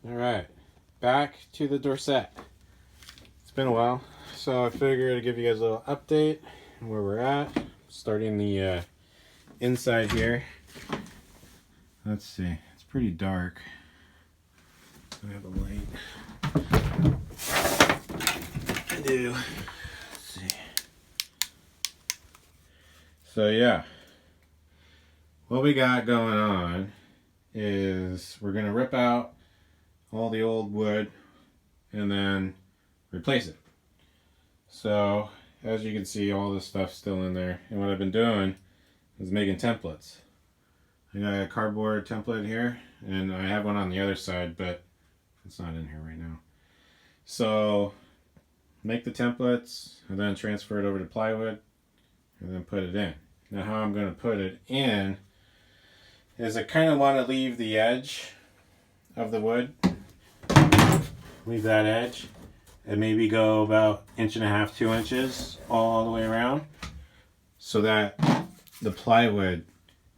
Alright, back to the Dorsett. It's been a while, so I figured I'd give you guys a little update on where we're at. Starting the inside here. Let's see, it's pretty dark. So I have a light. I do. Let's see. So yeah, what we got going on is we're going to rip out all the old wood and then replace it. So as you can see, all this stuff's still in there, and what I've been doing is making templates. I got a cardboard template here, and I have one on the other side, but it's not in here right now. So make the templates and then transfer it over to plywood and then put it in. Now how I'm going to put it in is I kind of want to leave the edge of the wood, leave that edge, and maybe go about 1.5 to 2 inches all the way around, so that the plywood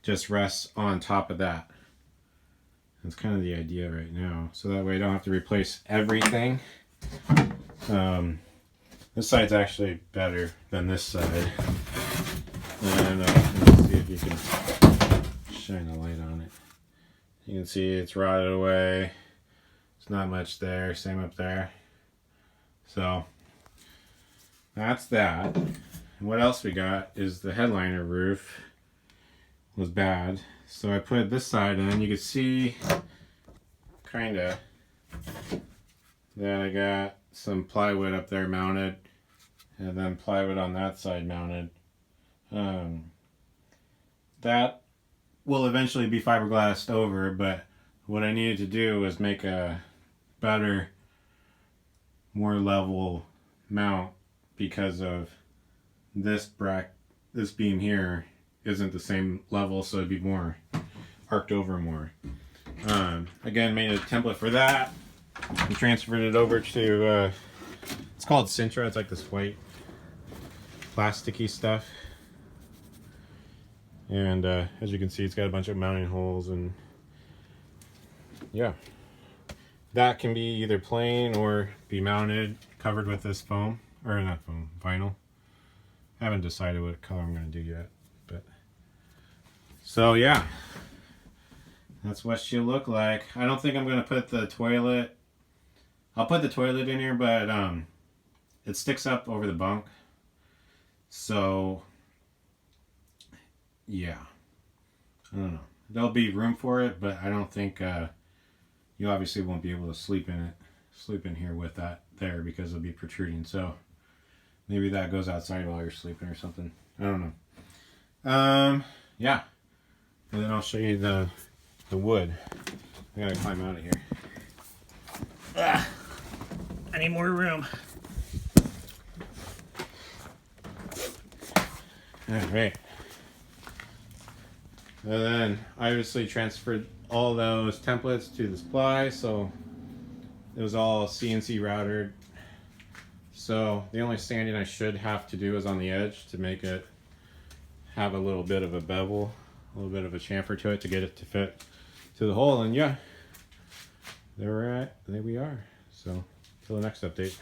just rests on top of that. That's kind of the idea right now, so that way I don't have to replace everything. This side's actually better than this side, and let's see if you can shine a light on it. You can see it's rotted away. It's not much there. Same up there. So that's that. And what else we got is the headliner roof was bad. So I put this side in. You can see kind of that I got some plywood up there mounted, and then plywood on that side mounted. That will eventually be fiberglassed over, but what I needed to do was make a better, more level mount, because of this beam here isn't the same level, so it'd be more arced over more. Again, made a template for that and transferred it over to it's called Sintra. It's like this white plasticky stuff, and as you can see, it's got a bunch of mounting holes, and yeah, that can be either plain or be mounted, covered with this foam, or not foam, vinyl. I haven't decided what color I'm going to do yet, but so yeah, that's what she'll look like. I don't think I'm going to put the toilet. I'll put the toilet in here, but it sticks up over the bunk, so yeah, I don't know. There'll be room for it, but I don't think you obviously won't be able to sleep in here with that there, because it'll be protruding. So maybe that goes outside while you're sleeping or something. I don't know. Yeah, and then I'll show you the wood. I gotta climb out of here. I need more room. All right. And then I obviously transferred all those templates to this ply, so it was all CNC routed. So the only sanding I should have to do is on the edge to make it have a little bit of a bevel, a little bit of a chamfer to it to get it to fit to the hole. And yeah, there we are. So till the next update.